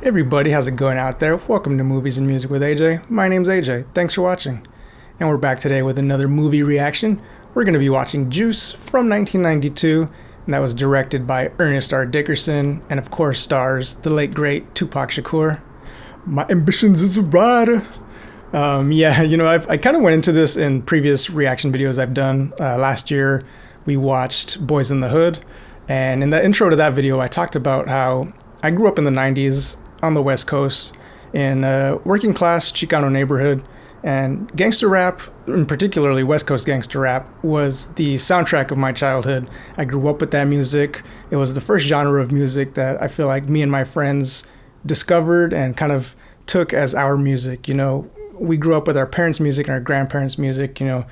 Hey everybody, how's it going out there? Welcome to Movies and Music with AJ. My name's AJ. Thanks for watching. And we're back today with another movie reaction. We're going to be watching Juice from 1992, and that was directed by Ernest R. Dickerson, and of course stars the late great Tupac Shakur. My ambitions as a writer. I kind of went into this in previous reaction videos I've done. Last year we watched Boys in the Hood, and in the intro to that video I talked about how I grew up in the 90s on the West Coast in a working class Chicano neighborhood, and gangster rap, and particularly West Coast gangster rap, was the soundtrack of my childhood. I grew up with that music. It was the first genre of music that I feel like me and my friends discovered and kind of took as our music. You know, we grew up with our parents' music and our grandparents' music. You know,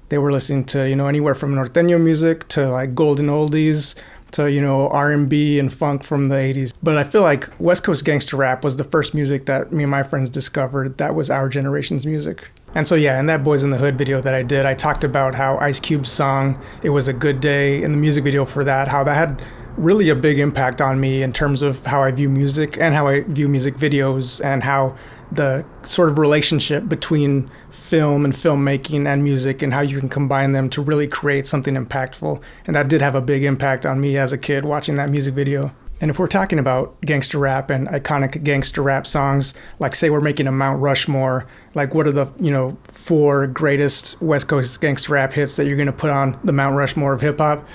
they were listening to, anywhere from norteño music to like golden oldies to, R&B and funk from the 80s. But I feel like West Coast gangster rap was the first music that me and my friends discovered that was our generation's music. And so in that Boys in the Hood video that I did, I talked about how Ice Cube's song, It Was a Good Day, in the music video for that, how that had really a big impact on me in terms of how I view music and how I view music videos, and how the sort of relationship between film and filmmaking and music and how you can combine them to really create something impactful. And that did have a big impact on me as a kid watching that music video. And if we're talking about gangster rap and iconic gangster rap songs, like say we're making a Mount Rushmore, like what are the, 4 greatest West Coast gangster rap hits that you're going to put on the Mount Rushmore of hip hop?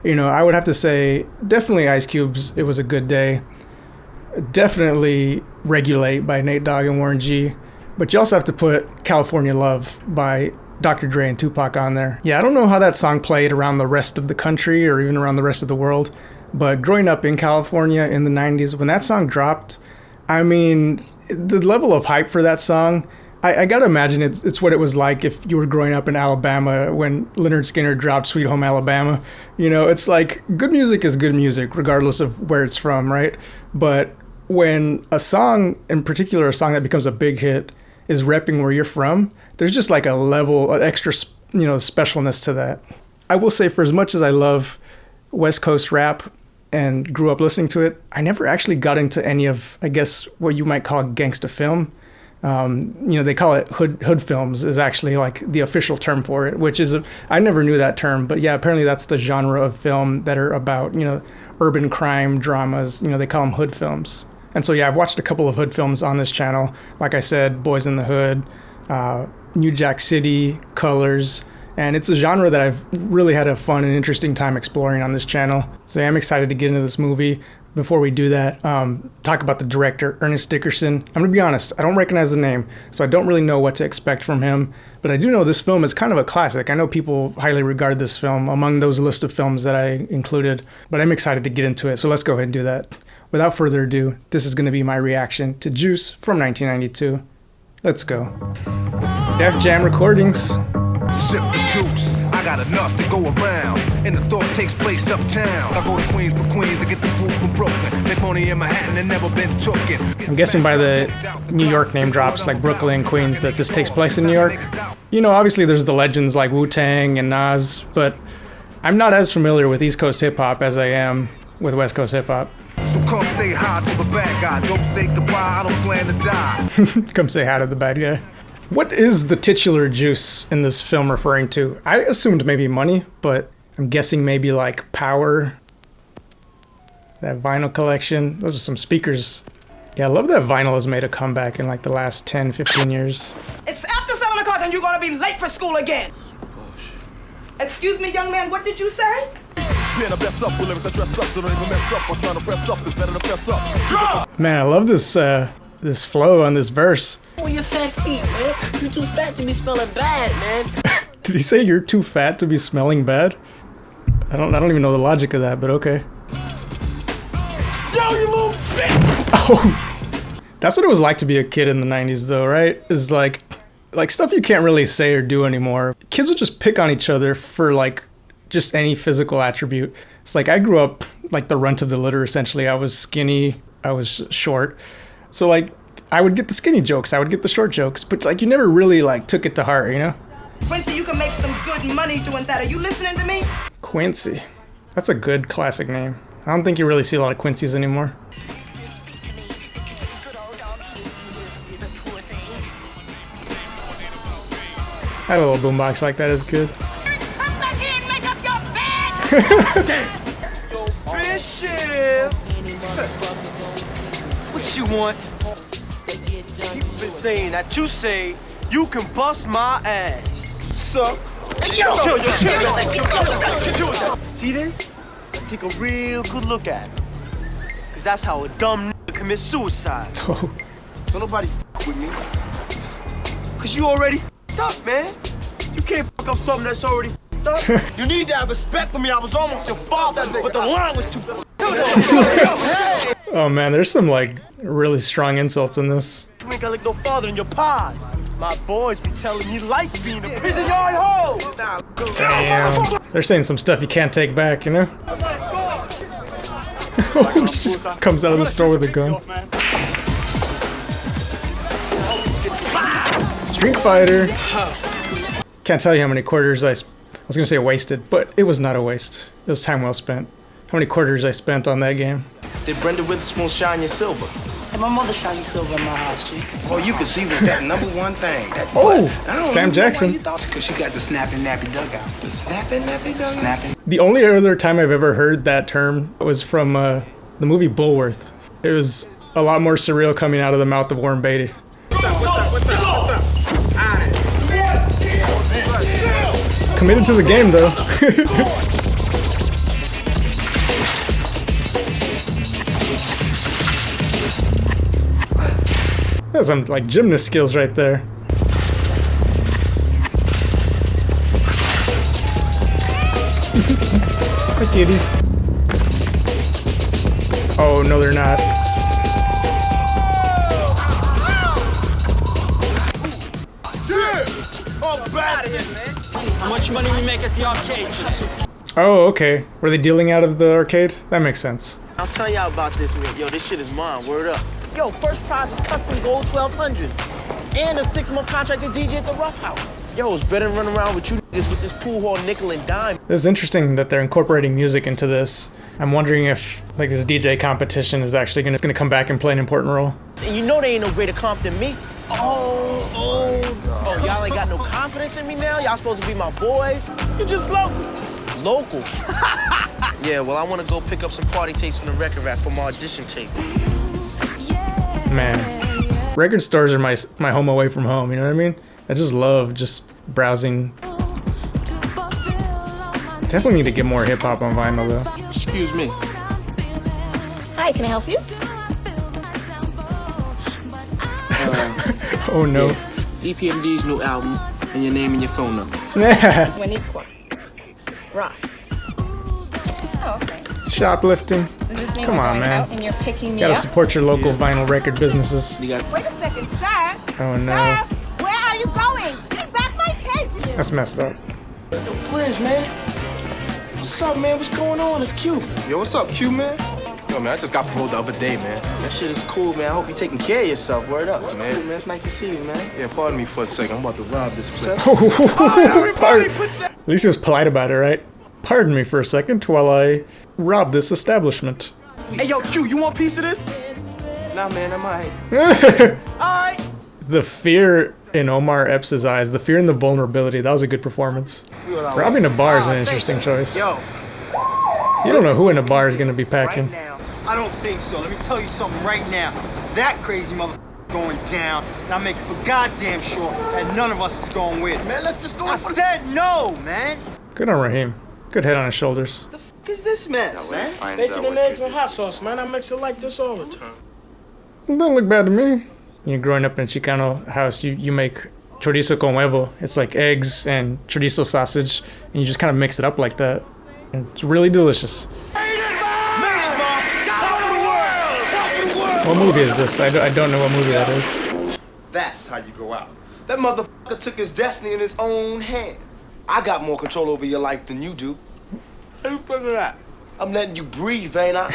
I would have to say definitely Ice Cube's It Was a Good Day. Definitely Regulate by Nate Dogg and Warren G. But you also have to put California Love by Dr. Dre and Tupac on there. Yeah, I don't know how that song played around the rest of the country or even around the rest of the world, but growing up in California in the 90s, when that song dropped, I mean, the level of hype for that song, I gotta imagine it's what it was like if you were growing up in Alabama when Lynyrd Skynyrd dropped Sweet Home Alabama. It's like good music is good music regardless of where it's from, right? But when a song, in particular a song that becomes a big hit, is repping where you're from, there's just like a level, an extra, specialness to that. I will say, for as much as I love West Coast rap and grew up listening to it, I never actually got into any of, I guess, what you might call gangsta film. They call it hood films is actually like the official term for it, which is, I never knew that term, but yeah, apparently that's the genre of film that are about, urban crime dramas, they call them hood films. And so I've watched a couple of hood films on this channel. Like I said, Boys in the Hood, New Jack City, Colors, and it's a genre that I've really had a fun and interesting time exploring on this channel. So I'm excited to get into this movie. Before we do that, talk about the director, Ernest Dickerson. I'm gonna be honest, I don't recognize the name, so I don't really know what to expect from him, but I do know this film is kind of a classic. I know people highly regard this film among those list of films that I included, but I'm excited to get into it, so let's go ahead and do that. Without further ado, this is gonna be my reaction to Juice from 1992. Let's go. Def Jam Recordings. Sip the juice, I got enough to go around, and the thought takes place uptown. I go to Queens for Queens to get the food from Brooklyn. Make money in Manhattan and never been tooken. I'm guessing by the New York name drops like Brooklyn, Queens, that this takes place in New York. Obviously there's the legends like Wu-Tang and Nas, but I'm not as familiar with East Coast hip hop as I am with West Coast hip hop. So come say hi to the bad guy. Don't say goodbye, I don't plan to die. Come say hi to the bad guy. What is the titular Juice in this film referring to? I assumed maybe money, but I'm guessing maybe like power. That vinyl collection. Those are some speakers. Yeah, I love that vinyl has made a comeback in like the last 10, 15 years. It's after 7 o'clock and you're gonna be late for school again. Excuse me, young man, what did you say? Man, I love this flow on this verse. Oh, you're fat feet, man. You're too fat to be smelling bad, man. Did he say you're too fat to be smelling bad? I don't even know the logic of that, but okay. Yo, you little bitch! Oh, that's what it was like to be a kid in the 90s though, right? Is like stuff you can't really say or do anymore. Kids would just pick on each other for like just any physical attribute. It's like I grew up like the runt of the litter essentially. I was skinny, I was short. So like I would get the skinny jokes, I would get the short jokes, but like you never really like took it to heart, Quincy, you can make some good money doing that. Are you listening to me? Quincy. That's a good classic name. I don't think you really see a lot of Quincy's anymore. had a little boombox like that. Is good. Come back here and make up your bed! Yo, Bishop! What you want? People been saying that you say you can bust my ass. So, chill. See this? Take a real good look at it. Cause that's how a dumb nigga commits suicide. Oh. Don't nobody with me. Cause you already up, man. You can't fuck up something that's already up. You need to have respect for me. I was almost your father, but the line was too Oh man, there's some like really strong insults in this. You ain't got like no father in your pie. My boys be telling me life being a prison yard hole. Damn. They're saying some stuff you can't take back, you know? Oh, just comes out of the store with a gun. Street Fighter. Can't tell you how many quarters I was gonna say wasted, but it was not a waste. It was time well spent. How many quarters I spent on that game? Did Brenda Witherspoon shine your silver? And my mother shot you silver in my house, G. All you could see was that number one thing. That Oh, butt. I don't Sam even know why Jackson. you thought, because she got the snapping nappy dugout. The snapping nappy dugout? Snapping. The only other time I've ever heard that term was from the movie Bulworth. It was a lot more surreal coming out of the mouth of Warren Beatty. What's up? Committed to the game though. That's some like gymnast skills right there. Hi, kitty. Oh no, they're not. How much money we make at the arcade? Oh, okay. Were they dealing out of the arcade? That makes sense. I'll tell y'all about this, man. Yo, this shit is mine. Word up. Yo, first prize is custom gold 1200. And a 6-month contract to DJ at the Rough House. Yo, it's better than running around with you niggas with this pool hall nickel and dime. It's interesting that they're incorporating music into this. I'm wondering if like this DJ competition is actually gonna come back and play an important role. And you know they ain't no greater comp than me. Oh, y'all ain't got no confidence in me now? Y'all supposed to be my boys? You just local. Local? Yeah, well, I want to go pick up some party tapes from the record rack for my audition tape. Man, record stores are my home away from home, you know what I mean? I just love just browsing. Definitely need to get more hip-hop on vinyl though. Excuse me. Hi, can I help you? Oh no. EPMD's new album, and your name and your phone number. Waniqua. Rock. Oh, okay. Shoplifting. Does this mean Come we're on, going man. out and you're picking me Gotta up? support your local vinyl record businesses. You got Wait a second, sir. Oh no. Sir, where are you going? Give back my tape. That's messed up. Bridge, man. What's up, man? What's going on? It's Q. Yo, what's up, Q, man? Yo, man, I just got paroled the other day, man. That shit is cool, man. I hope you're taking care of yourself. Word up. It's Man. cool, man. It's nice to see you, man. Yeah, pardon me for a second. I'm about to rob this place. Pardon. At least he was polite about it, right? Pardon me for a second while I rob this establishment. Hey, yo, Q, you want a piece of this? Nah, man, I'm alright. Alright. The fear in Omar Epps' eyes, the fear and the vulnerability, that was a good performance. Robbing a bar is an interesting choice. Yo, You don't know who in a bar is going to be packing. now. I don't think so. Let me tell you something right now. That crazy mother going down, and I'm making for goddamn sure that none of us is going with it. Man, let's just go. I said no, man. Good on Raheem. Good head on his shoulders. What is this mess, man? Bacon and eggs and hot sauce, man. I mix it like this all the time. Don't look bad to me. You know, growing up in a Chicano house, you make chorizo con huevo. It's like eggs and chorizo sausage, and you just kind of mix it up like that. And it's really delicious. What movie is this? I don't know what movie that is. That's how you go out. That motherfucker took his destiny in his own hands. I got more control over your life than you do. How you figure that? I'm letting you breathe, ain't I?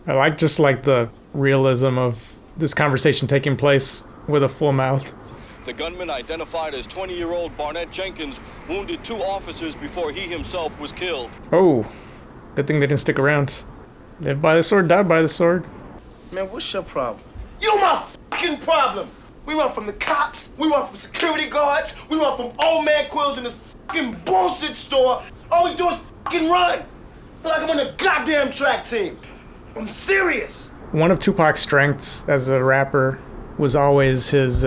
I like just like the realism of this conversation taking place with a full mouth. The gunman, identified as 20-year-old Barnett Jenkins, wounded 2 officers before he himself was killed. Oh, good thing they didn't stick around. Live by the sword, die by the sword. Man, what's your problem? You my fucking problem! We run from the cops, we run from security guards, we run from old man Quills in this fucking bullshit store. All we do is fucking run. Feel like I'm on a goddamn track team. I'm serious. One of Tupac's strengths as a rapper was always his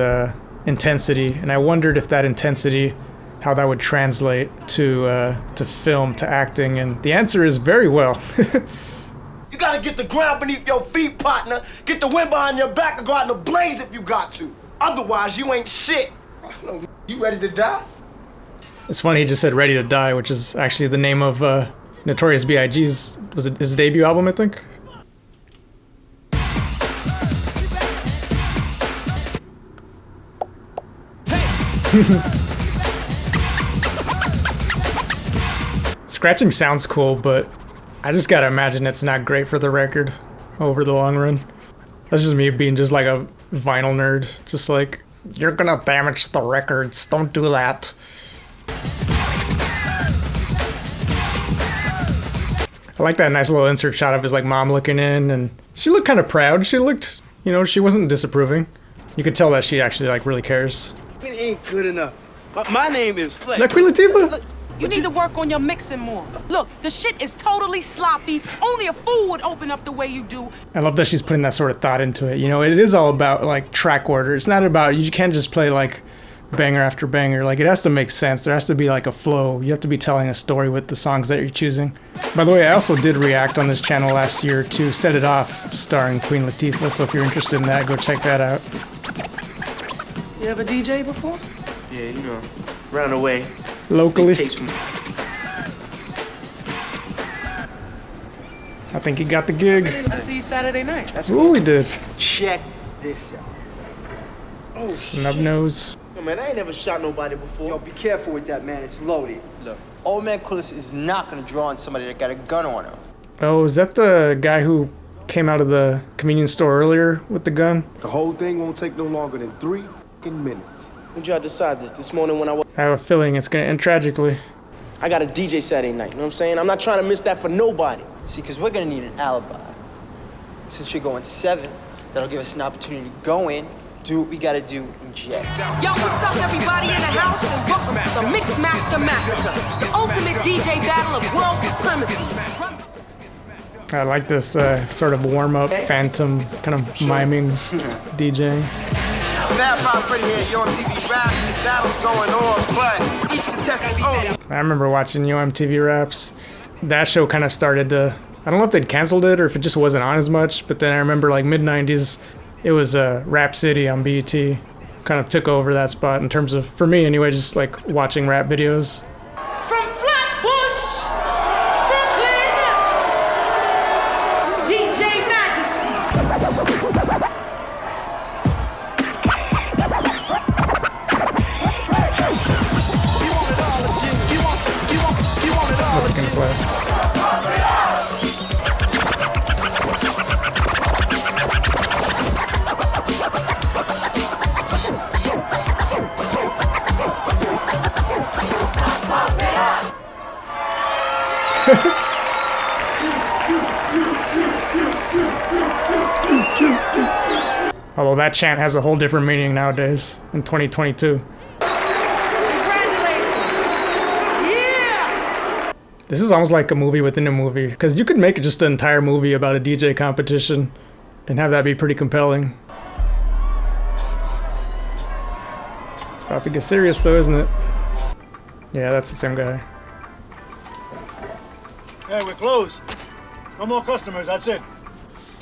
intensity, and I wondered if that intensity, how that would translate to film, to acting, and the answer is very well. You gotta get the ground beneath your feet, partner. Get the wind behind your back and go out in the blaze if you got to. Otherwise, you ain't shit. You ready to die? It's funny he just said "Ready to Die," which is actually the name of Notorious B.I.G.'s, was it his debut album, I think? Scratching sounds cool, but I just gotta imagine it's not great for the record over the long run. That's just me being just like a vinyl nerd. Just like, you're gonna damage the records, don't do that. I like that nice little insert shot of his like mom looking in, and she looked kind of proud. She looked, you know, she wasn't disapproving. You could tell that she actually like really cares. It ain't good enough. My name is Flex. Is that Queen Latifah? You need to work on your mixing more. Look, the shit is totally sloppy. Only a fool would open up the way you do. I love that she's putting that sort of thought into it. You know, it is all about like track order. It's not about, you can't just play like banger after banger. Like, it has to make sense. There has to be like a flow. You have to be telling a story with the songs that you're choosing. By the way, I also did react on this channel last year to Set It Off, starring Queen Latifah. So if you're interested in that, go check that out. You ever DJ before? Yeah, you know, round the way. Locally. I think he got the gig. I see you Saturday night. That's Ooh, he did. Check this out. Oh, Snub nose. Yo, man, I ain't never shot nobody before. Yo, be careful with that, man. It's loaded. Look, old man Quillis is not gonna draw on somebody that got a gun on him. Oh, is that the guy who came out of the convenience store earlier with the gun? The whole thing won't take no longer than 3 minutes. When y'all decide this morning when I have a feeling it's gonna end tragically. I got a DJ Saturday night, you know what I'm saying? I'm not trying to miss that for nobody. See, because we're gonna need an alibi. Since you're going 7, that'll give us an opportunity to go in, do what we gotta do, and jet. Yo, what's up, everybody in the house? And welcome to Mix Master Massacre, the ultimate DJ battle of world supremacy. I like this sort of warm-up, phantom, kind of miming DJ. I remember watching MTV Raps. That show kind of started to, I don't know if they'd canceled it or if it just wasn't on as much, but then I remember like mid-90s, it was Rap City on BET. Kind of took over that spot in terms of, for me anyway, just like watching rap videos. From Flatbush, Brooklyn, DJ Majesty. What's it gonna play? Although that chant has a whole different meaning nowadays in 2022. This is almost like a movie within a movie, because you could make just an entire movie about a DJ competition and have that be pretty compelling. It's about to get serious though, isn't it? Yeah, that's the same guy. Hey, we're closed. No more customers, that's it.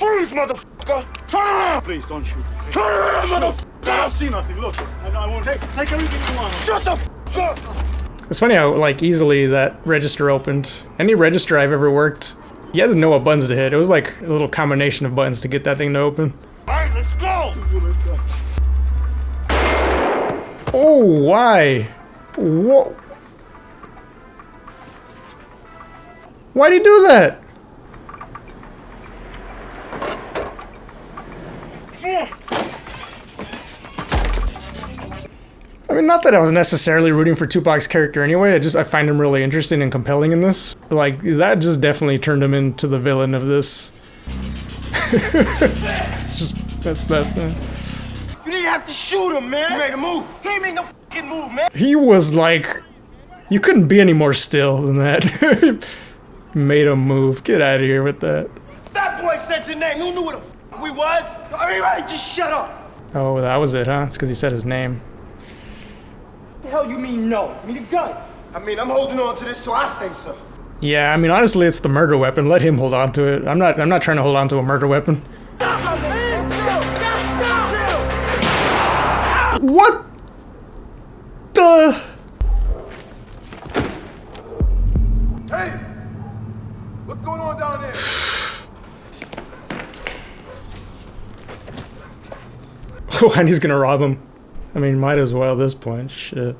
Freeze, motherfucker! Turn around! Please, don't shoot. Turn around, motherfucker! I don't see nothing, look. I won't take everything you want. Shut the f up! It's funny how, like, easily that register opened. Any register I've ever worked, you had to know what buttons to hit. It was like a little combination of buttons to get that thing to open. Alright, let's go! Oh, why? Whoa. Why'd he do that? I mean, not that I was necessarily rooting for Tupac's character anyway, I find him really interesting and compelling in this. Like, that just definitely turned him into the villain of this. It's just, that's that. You didn't have to shoot him, man. He made a move. He ain't made no fucking move, man. He was like, you couldn't be any more still than that. Made a move. Get out of here with that. That boy said your name. Who knew what the fuck we was? Everybody just shut up. Oh, that was it, huh? It's because he said his name. What the hell you mean no? I mean a gun. I mean, I'm holding on to this till I say so. Yeah, I mean, honestly, it's the murder weapon. Let him hold on to it. I'm not trying to hold on to a murder weapon. What the? Hey! What's going on down there? Oh, and he's gonna rob him. I mean, might as well at this point. Shit.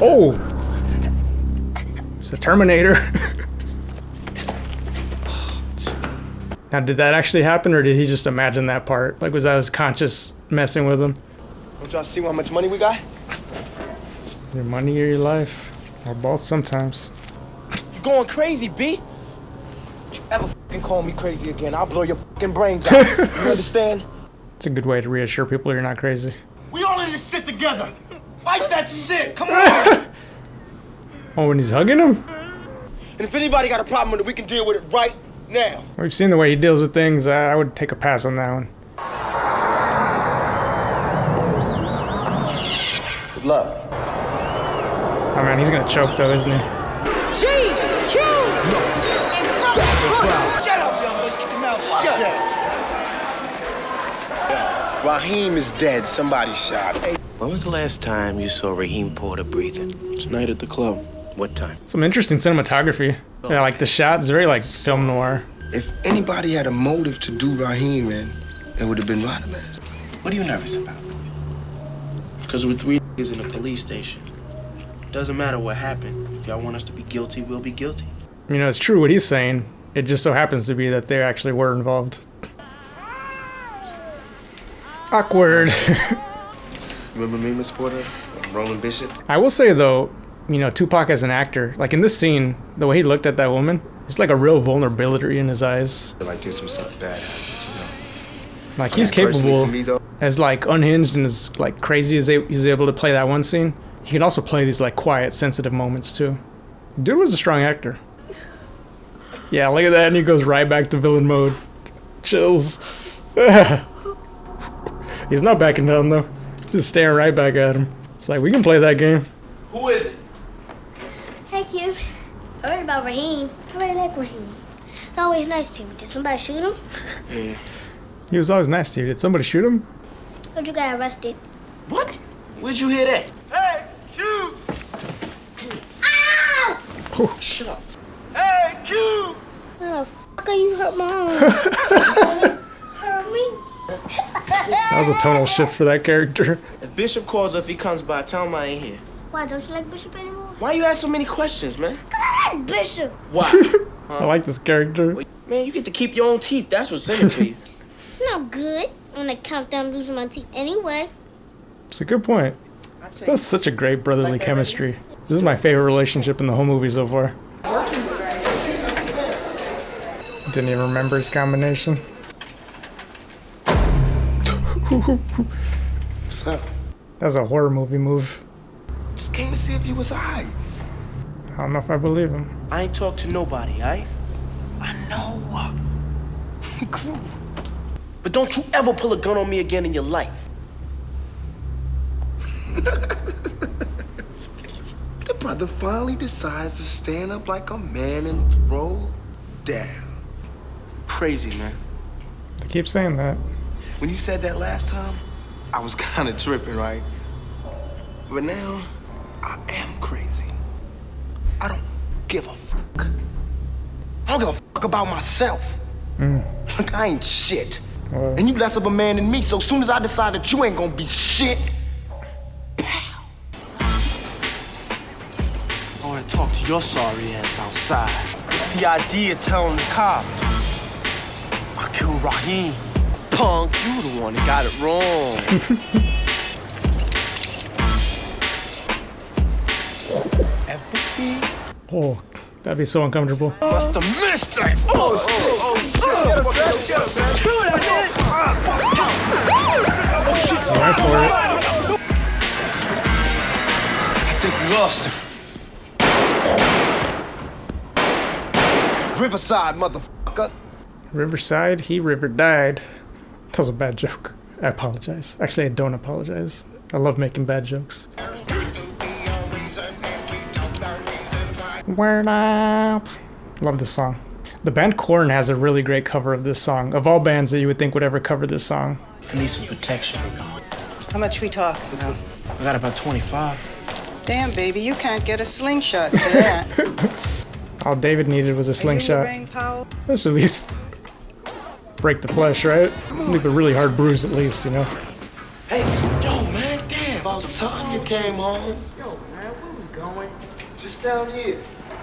Oh! It's a Terminator. Now, did that actually happen, or did he just imagine that part? Like, was that his conscious messing with him? Don't y'all see how much money we got? Your money or your life? Or both sometimes. You going crazy, B? Don't you ever fucking call me crazy again. I'll blow your fucking brains out. You understand? It's a good way to reassure people you're not crazy. We all in this shit together. Fight that shit. Come on. Oh, when he's hugging him? And if anybody got a problem with it, we can deal with it right now. We've seen the way he deals with things. I would take a pass on that one. Good luck. Oh man, he's gonna choke though, isn't he? G, Q! Shut up, young boys. Keep your mouth shut. Raheem is dead. Somebody shot him. When was the last time you saw Raheem Porter breathing? Tonight at the club. What time? Some interesting cinematography. Yeah, like the shot is very like film noir. If anybody had a motive to do Raheem in, it would have been Rodman. What are you nervous about? Because we're 3 niggas in a police station. Doesn't matter what happened. If y'all want us to be guilty, we'll be guilty. You know, it's true what he's saying. It just so happens to be that they actually were involved. Awkward. Remember me, Miss Porter? Roland Bishop? I will say though, you know, Tupac as an actor, like in this scene, the way he looked at that woman, it's like a real vulnerability in his eyes. Like this was something bad happened, you know? Like he's capable, as like unhinged and as like crazy as he's able to play that one scene. He can also play these like quiet, sensitive moments too. Dude was a strong actor. Yeah, look at that, and he goes right back to villain mode. Chills. He's not backing down though. Just staring right back at him. It's like, we can play that game. Who is it? Hey, Q. I heard about Raheem. I really like Raheem. It's always nice to you. Did somebody shoot him? Yeah. He was always nice to you. Did somebody shoot him? How'd you get arrested? What? Where'd you hear that? Hey, Q! Ow! Oh. Shut up. Hey, Q! How the fuck are you hurt my arm? Hurt me? That was a tonal shift for that character. If Bishop calls up, he comes by. Tell him I ain't here. Why, don't you like Bishop anymore? Why you ask so many questions, man? Cause I like Bishop. Why? I like this character. Man, you get to keep your own teeth. That's what's in it for you. It's no good when I count down losing my teeth anyway. It's a good point. That's such a great brotherly chemistry. This is my favorite relationship in the whole movie so far. Didn't even remember his combination. What's up? That's a horror movie move. Just came to see if you was alright. I don't know if I believe him. I ain't talk to nobody, alright? I know. Cool. But don't you ever pull a gun on me again in your life. The brother finally decides to stand up like a man and throw down. Crazy, man. They keep saying that. When you said that last time, I was kind of tripping, right? But now, I am crazy. I don't give a fuck. I don't give a fuck about myself. Look, I ain't shit. Well. And you less of a man than me, so as soon as I decide that you ain't gonna be shit, I wanna talk to your sorry ass outside. What's the idea of telling the cops? I killed Raheem. Punk, you the one that got it wrong. ever see? Oh, that'd be so uncomfortable. Must have missed that. Oh, shit. Oh, shit. Get up, man. Get up, man. lost him. Riverside, motherfucker. Riverside, he river died. That was a bad joke. I apologize. Actually, I don't apologize. I love making bad jokes. Word up. Love this song. The band Korn has a really great cover of this song. Of all bands that you would think would ever cover this song. I need some protection. How much we talking about? I got about 25. Damn, baby, you can't get a slingshot for that. All David needed was a slingshot. Let's at least break the flesh, right? Leave a really hard bruise at least, you know? Hey, yo, man, damn, about time you came home. Yo, man, where we going? Just down here.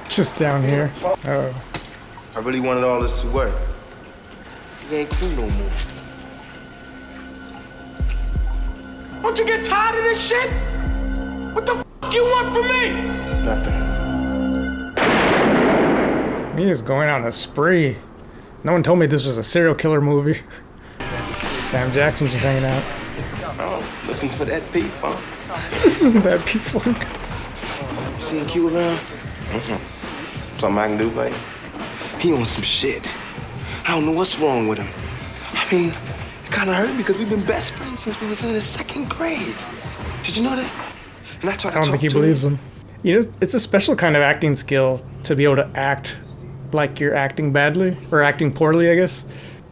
Just down here. Oh. I really wanted all this to work. You ain't cool no more. Don't you get tired of this shit? What the f you want from me? Nothing. He is going on a spree. No one told me this was a serial killer movie. Sam Jackson just hanging out. Oh, looking for that P-Funk. That P-Funk. You seen Q around? Something I can do, buddy? He on some shit. I don't know what's wrong with him. I mean, it kind of hurt because we've been best friends since we was in the 2nd grade. Did you know that? And I don't think he believes him. You know, it's a special kind of acting skill to be able to act like you're acting badly, or acting poorly, I guess.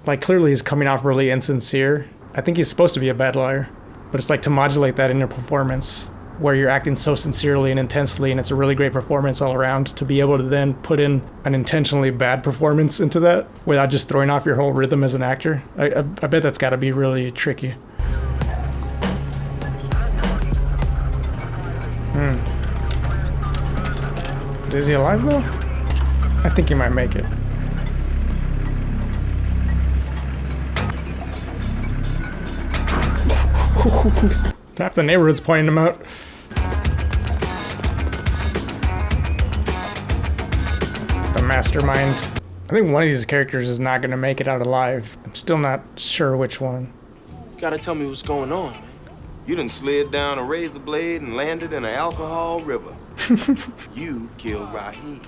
Like, clearly he's coming off really insincere. I think he's supposed to be a bad liar. But it's like to modulate that in your performance, where you're acting so sincerely and intensely, and it's a really great performance all around, to be able to then put in an intentionally bad performance into that without just throwing off your whole rhythm as an actor. I bet that's got to be really tricky. Is he alive though? I think he might make it. Half the neighborhood's pointing him out. The mastermind. I think one of these characters is not gonna make it out alive. I'm still not sure which one. You gotta tell me what's going on, man. You done slid down a razor blade and landed in an alcohol river. You killed Raheem.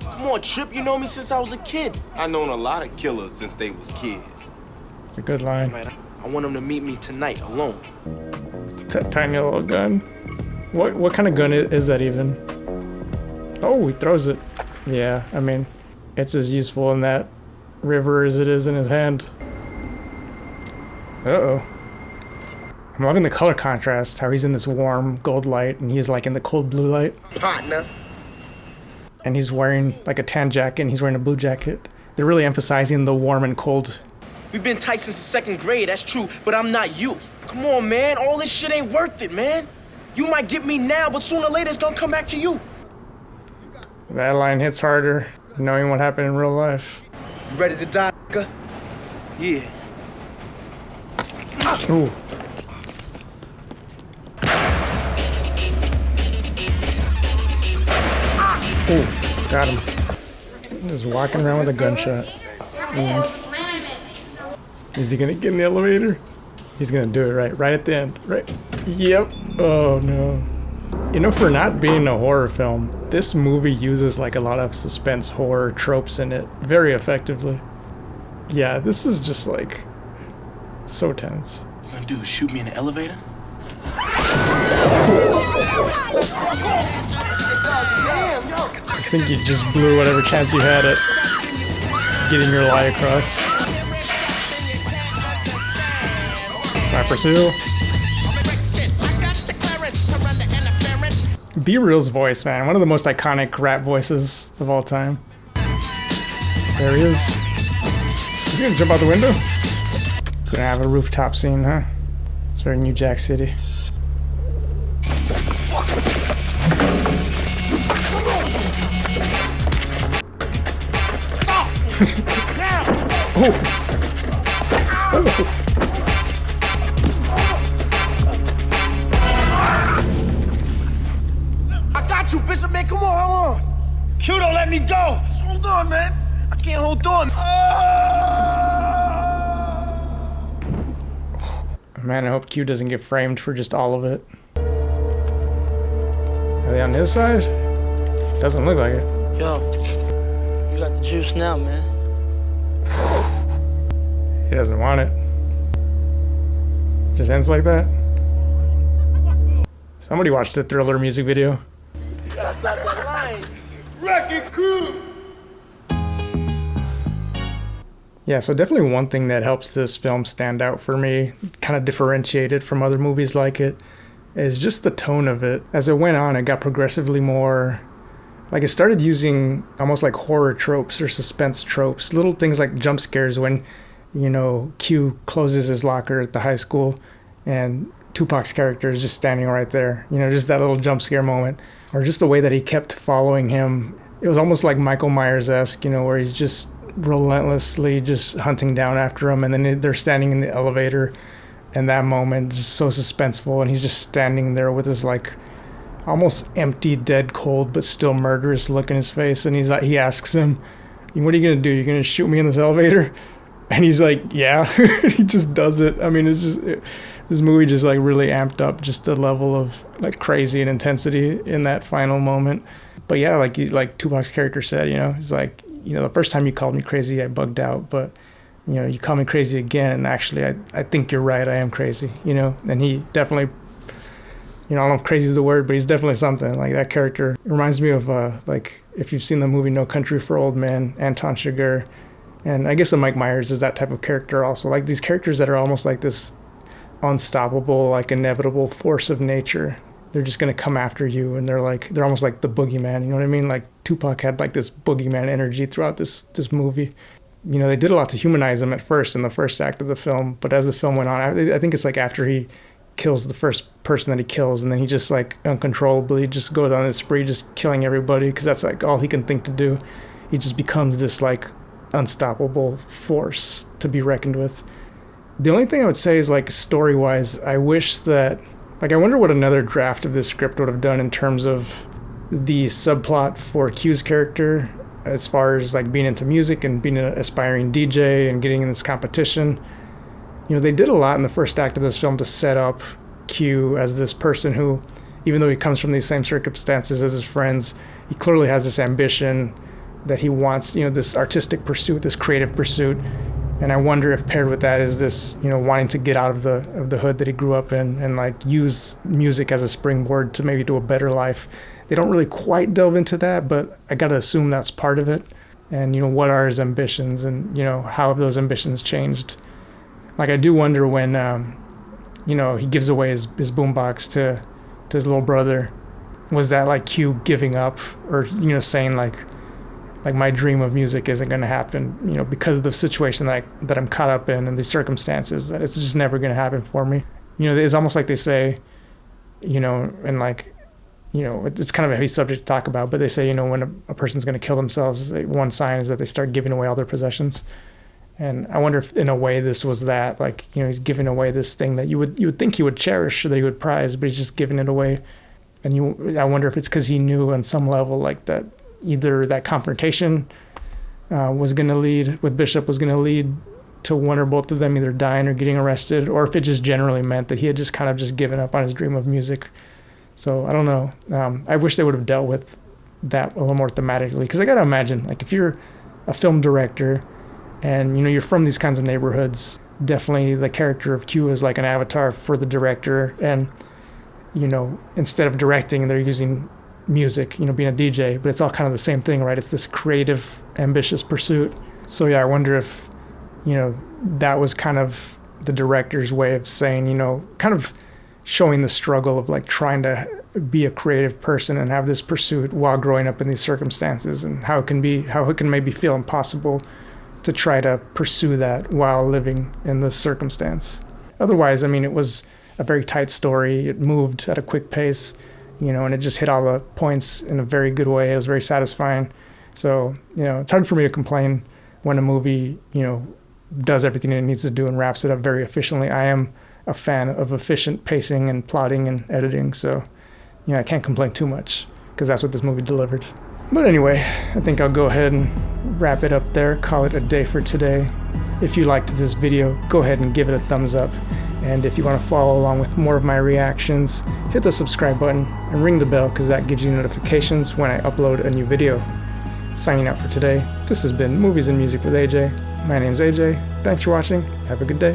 Come on, Trip, you know me since I was a kid. I known a lot of killers since they was kids. It's a good line. Man, I want him to meet me tonight, alone. That tiny little gun. What kind of gun is that even? Oh, he throws it. Yeah, I mean, it's as useful in that river as it is in his hand. Uh-oh. I'm loving the color contrast, how he's in this warm gold light and he's like in the cold blue light. Partner. And he's wearing like a tan jacket and he's wearing a blue jacket. They're really emphasizing the warm and cold. We've been tight since the 2nd grade, that's true, but I'm not you. Come on, man, all this shit ain't worth it, man. You might get me now, but sooner or later it's gonna come back to you. That line hits harder, knowing what happened in real life. You ready to die, nigga? Yeah. Ooh. Ooh, got him. Just walking around with a gunshot. And is he gonna get in the elevator? He's gonna do it right at the end. Right. Yep. Oh no. You know, for not being a horror film, this movie uses like a lot of suspense horror tropes in it very effectively. Yeah, this is just like so tense. What you gonna do? Shoot me in the elevator? I think you just blew whatever chance you had at getting your lie across. Cypress Hill. Be Real's voice, man. One of the most iconic rap voices of all time. There he is. He's gonna jump out the window? Gonna have a rooftop scene, huh? It's very New Jack City. Oh. I got you, Bishop, man. Come on, hold on. Q, don't let me go. Just hold on, man. I can't hold on. Man, I hope Q doesn't get framed for just all of it. Are they on his side? Doesn't look like it. Yo, you got the juice now, man. He doesn't want it. Just ends like that. Somebody watched the Thriller music video. You gotta stop that line. Wrecking crew! Yeah, so definitely one thing that helps this film stand out for me, kind of differentiate it from other movies like it, is just the tone of it. As it went on, it got progressively more, like it started using almost like horror tropes or suspense tropes, little things like jump scares when, you know, Q closes his locker at the high school and Tupac's character is just standing right there, you know, just that little jump scare moment, or just the way that he kept following him. It was almost like Michael Myers-esque, you know, where he's just relentlessly just hunting down after him, and then they're standing in the elevator, and that moment is so suspenseful, and he's just standing there with his like almost empty, dead cold but still murderous look in his face, and he's like, he asks him, what are you gonna do? You're gonna shoot me in this elevator? And he's like, yeah. He just does it. I mean, it's just this movie just like really amped up just the level of like crazy and intensity in that final moment. But yeah, like Tupac's character said, you know, he's like, you know, the first time you called me crazy, I bugged out, but you know, you call me crazy again, and actually I think you're right, I am crazy, you know. And he definitely, you know, I don't know if crazy is the word, but he's definitely something. Like that character reminds me of like if you've seen the movie No Country for Old Men, Anton Chigurh, and I guess the Mike Myers is that type of character also. Like these characters that are almost like this unstoppable, like inevitable force of nature. They're just gonna come after you, and they're almost like the boogeyman. You know what I mean? Like Tupac had like this boogeyman energy throughout this movie. You know, they did a lot to humanize him at first in the first act of the film, but as the film went on, I think it's like after he kills the first person that he kills, and then he just like uncontrollably just goes on this spree, just killing everybody because that's like all he can think to do. He just becomes this like unstoppable force to be reckoned with. The only thing I would say is like story-wise, I wish that, like, I wonder what another draft of this script would have done in terms of the subplot for Q's character, as far as like being into music and being an aspiring DJ and getting in this competition. You know, they did a lot in the first act of this film to set up Q as this person who, even though he comes from these same circumstances as his friends, he clearly has this ambition that he wants, you know, this artistic pursuit, this creative pursuit. And I wonder if paired with that is this, you know, wanting to get out of the hood that he grew up in and like use music as a springboard to maybe do a better life. They don't really quite delve into that, but I gotta assume that's part of it. And, you know, what are his ambitions, and, you know, how have those ambitions changed? Like, I do wonder when, you know, he gives away his boombox to his little brother. Was that like Q giving up, or, you know, saying like my dream of music isn't going to happen, you know, because of the situation that I'm caught up in and the circumstances, that it's just never going to happen for me. You know, it's almost like they say, you know, and like, you know, it's kind of a heavy subject to talk about, but they say, you know, when a person's going to kill themselves, one sign is that they start giving away all their possessions. And I wonder if in a way this was that, like, you know, he's giving away this thing that you would think he would cherish or that he would prize, but he's just giving it away. And I wonder if it's because he knew on some level, like, that either that confrontation was going to lead, with Bishop, was going to lead to one or both of them either dying or getting arrested, or if it just generally meant that he had just kind of just given up on his dream of music. So I don't know. I wish they would have dealt with that a little more thematically, because I got to imagine, like, if you're a film director and, you know, you're from these kinds of neighborhoods, definitely the character of Q is like an avatar for the director. And, you know, instead of directing, they're using music, you know, being a DJ, but it's all kind of the same thing, right? It's this creative, ambitious pursuit. So yeah, I wonder if, you know, that was kind of the director's way of saying, you know, kind of showing the struggle of like trying to be a creative person and have this pursuit while growing up in these circumstances, and how it can maybe feel impossible to try to pursue that while living in this circumstance. Otherwise, I mean, it was a very tight story. It moved at a quick pace, you know, and it just hit all the points in a very good way. It was very satisfying. So, you know, it's hard for me to complain when a movie, you know, does everything it needs to do and wraps it up very efficiently. I am a fan of efficient pacing and plotting and editing. So, you know, I can't complain too much because that's what this movie delivered. But anyway, I think I'll go ahead and wrap it up there, call it a day for today. If you liked this video, go ahead and give it a thumbs up. And if you want to follow along with more of my reactions, hit the subscribe button and ring the bell because that gives you notifications when I upload a new video. Signing out for today, this has been Movies and Music with AJ. My name's AJ. Thanks for watching. Have a good day.